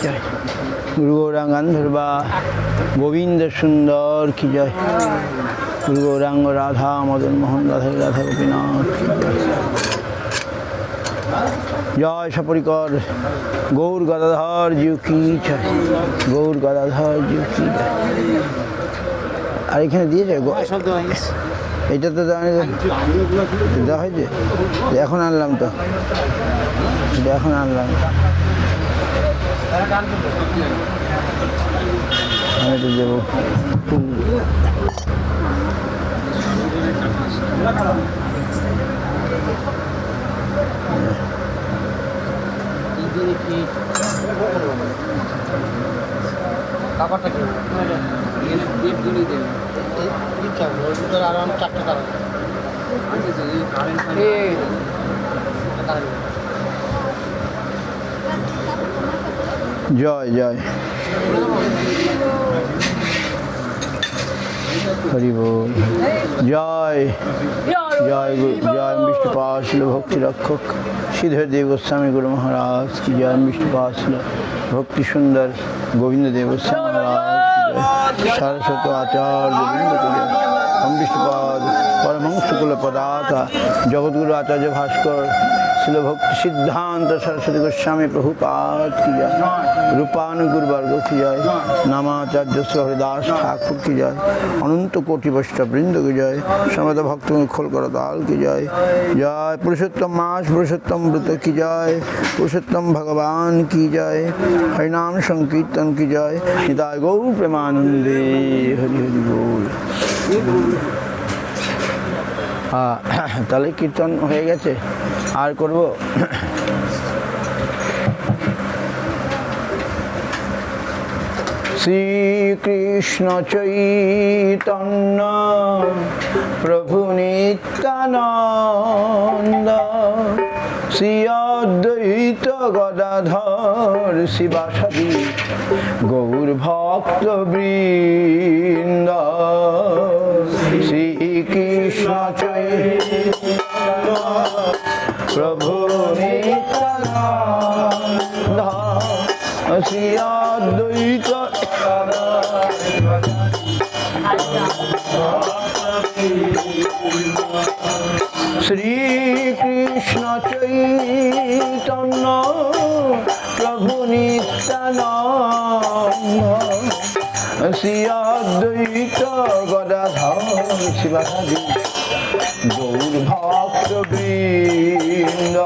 জয় গুরু গৌরাঙ্গান্ধর্বা গোবিন্দ সুন্দর কি জয় গুরু গৌরাঙ্গ রাধা মদন মোহন রাধা রাধা গোপীনাথ কি জয় জয় সপরিকর গৌর গদাধর জিউ কি জয় গৌর গদাধর জিউ কি জয়। আর এখানে দিয়েছে এইটা তো দেওয়া হয়েছে এখন আনলাম তো এখন আনলাম আমি তো দেবো খাবারটা কি আরাম 4 টাকা জয় জয় হরি বল জয় জয় জয় বিষ্ণুপাদ ছিল ভক্তি রক্ষক শ্রীধর দেব গোস্বামী গুরু মহারাজ কি জয় বিষ্ণুপাদ ছিল ভক্তি সুন্দর গোবিন্দ দেব গোস্বামী মহারাজ সারস্বত আচার্য গোবিন্দ বিষ্ণুপাদ পরমহংসকুল পদাতা জগৎগুরু আচার্য ভাস্কর ছিল ভক্তি সিদ্ধান্ত সরস্বতী গোস্বামী প্রভুপাদ কি জয় রূপানুগুর বর্গ কি জয় নামাচার্য হরিদাস ঠাকুর কি জয় অনন্ত কোটি বৈষ্ণব বৃন্দ কি জয় সমস্ত ভক্ত খোল করা দাল কি জয় জয় পুরুষোত্তম মাস পুরুষোত্তম ব্রত কি জয় পুরুষোত্তম ভগবান কি জয় হরিনাম সংকীর্তন কি জয় নিতাই গৌর প্রেমানন্দে হরি হরি বল। তাহলে কীর্তন হয়ে গেছে আর করব শ্রীকৃষ্ণ চৈতন্য প্রভু নিত্যানন্দ শ্রী অদ্বৈত গদাধর শিবাসাদি গৌর ভক্ত বৃন্দ শ্রীকৃষ্ণ চৈতন্য প্রভু নিত্যানন্দ শ্রী অদ্বৈত শ্রীকৃষ্ণ চৈতন্য প্রভু নিত্যানন্দ শ্রী অদ্বৈত গদাধর শিবাসাদি গৌর ভক্ত বৃন্দ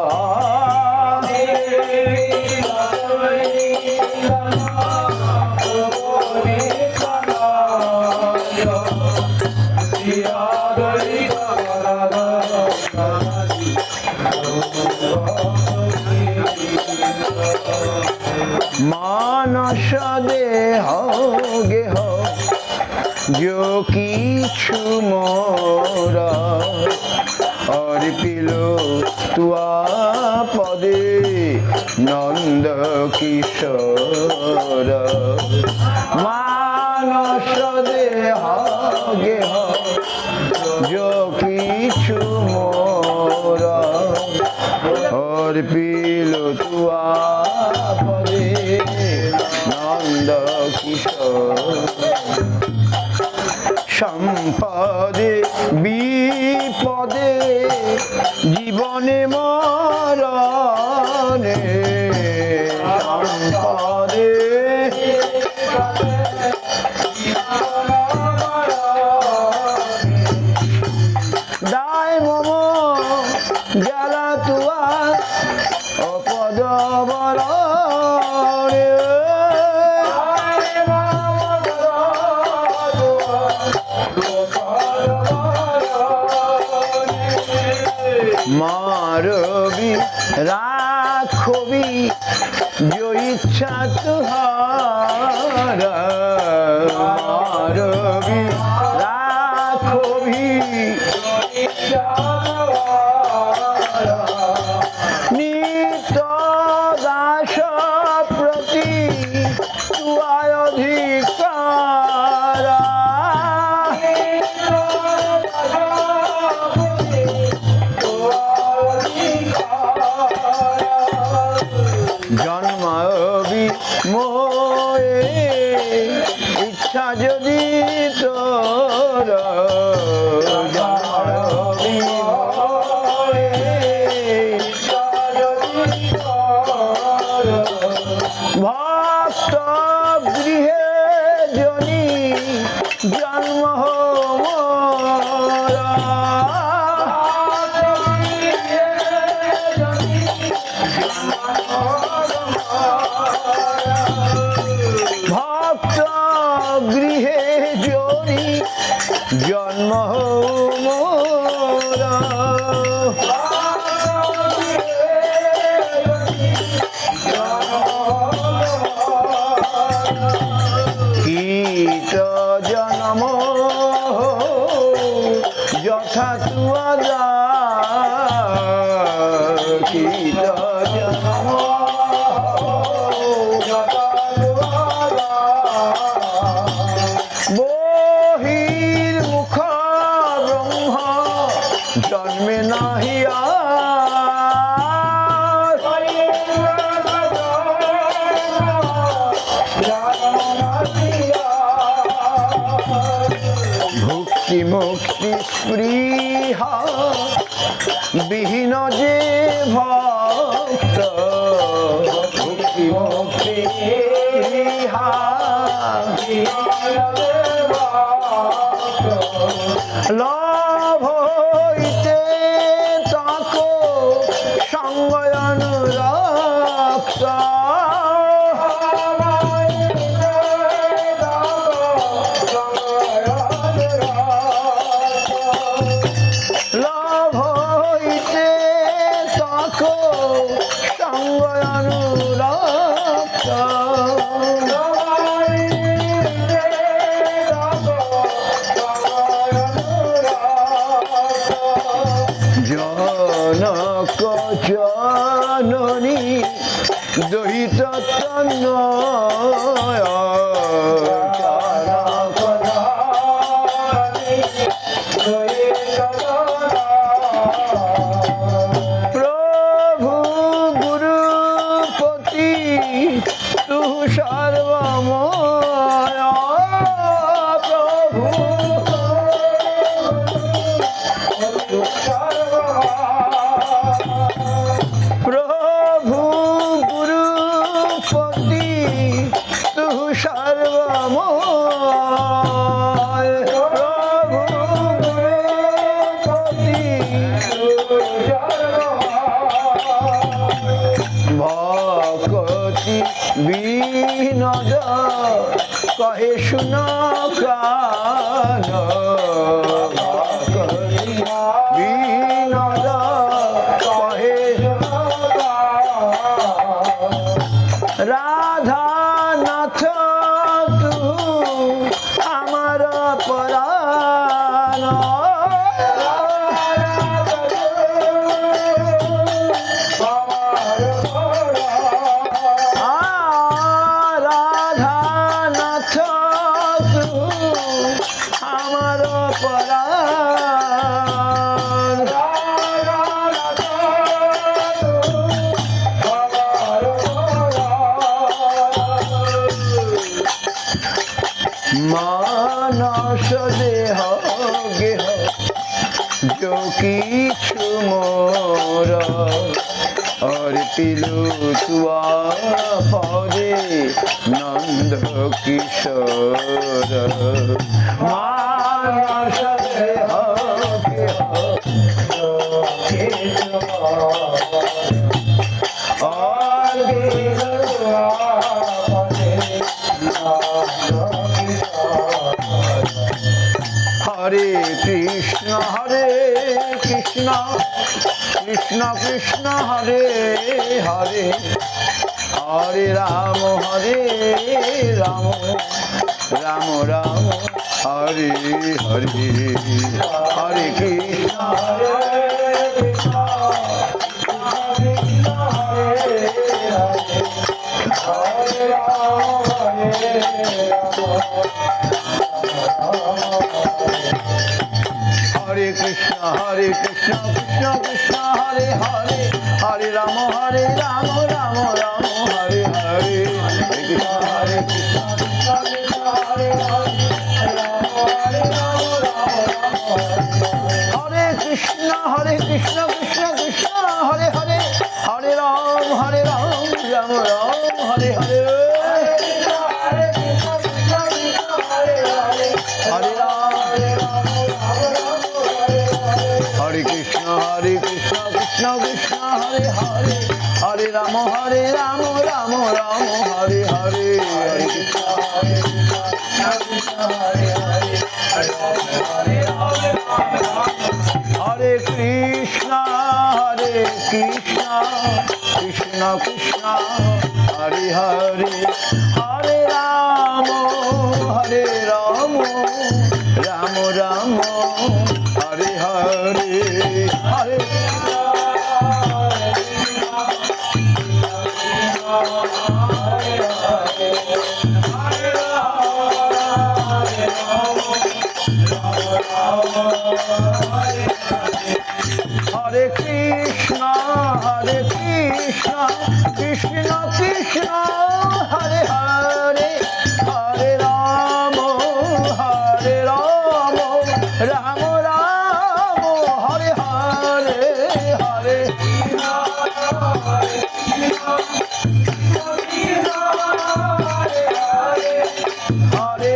মানস দেহ গেহ যো কিছু মোরা অর্পিল তুয়া পদে নন্দ কিশোর মানস দেহ গেহ যো কিছু মোরা অর্পিল তুয়া পদে নন্দ কিশোর সম্পদে বিপদে জীবনে মরণে সম্পদে দায় মম জ্বালা তুয়া অপদ বরণে মারবি রাখবি जो इच्छा तुहारा मारबी राखबी नित्य दास प्रति तुआय अधिकारा जन्मावि মোয়ে ইচ্ছা যদি তোর ভক্ত গৃহে জনি জন্ম মোরা ভক্ত গৃহে জনি জন্ম মোরা কীট জন্ম যথা তুয়া কীট জন্ম বহির্মুখ ব্রহ্ম জন্মে নাহিয়া ভক্তি মুক্তি স্পৃহা বিহীন যে ভক্ত ভক্তি মুক্তি স্পৃহা লাভ হইতে তাকো সঙ্গ অনুরক্ত লাভ হইতে তাকো সঙ্গ অনুরক্ত জনক জননী দহিত তন্ময় প্রভু গুরুপতি তু সর্বময় প্রভু প্রভু গুরুপতি তু সর্বময় প্রভু গুরুপতি ভকতি বিনোদ কহে শুন কান ভকতি বিনোদ কহে রাধা নাথ তু আমার পরাণ রাধা নাথ তু আমার পরাণ মানস দেহ গেহ जो কিছু মোর অর্পিলু তুয়া পদে নন্দ কিশোর মানস দেহ গেহ हरे Krishna Krishna Krishna Hare Hare Hare Ram Ram Ram Hare Hare Hare Krishna Hare Krishna Krishna Krishna Hare Hare, Hare Rama Rama Rama Hare Hare, Hare Krishna Krishna Krishna Hare Hare, Hare Rama Hare Krishna Krishna Krishna Hare Hare, Hare Ram Ram Hare Hare. Hare Krishna Krishna Krishna Hare Hare, Hare Rama Rama Rama Hare Hare, Hare Krishna Krishna Hare Hare, Hare Hare Krishna Krishna Krishna Hare Hare, Hare Rama Rama Rama Hare Hare, Hare Hare Krishna Krishna Krishna Hare Hare, Hare Rama Rama Rama Hare Hare, Hare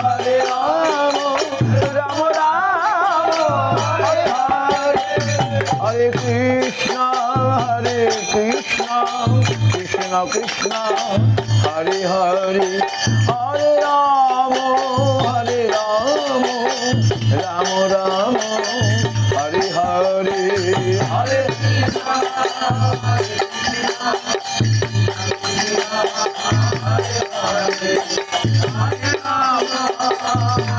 Hare Rama Rama Rama Hare Hare, Hare Krishna Krishna Krishna Hare Hare, Hare Rama Rama Rama Hare Hare, Hare Hare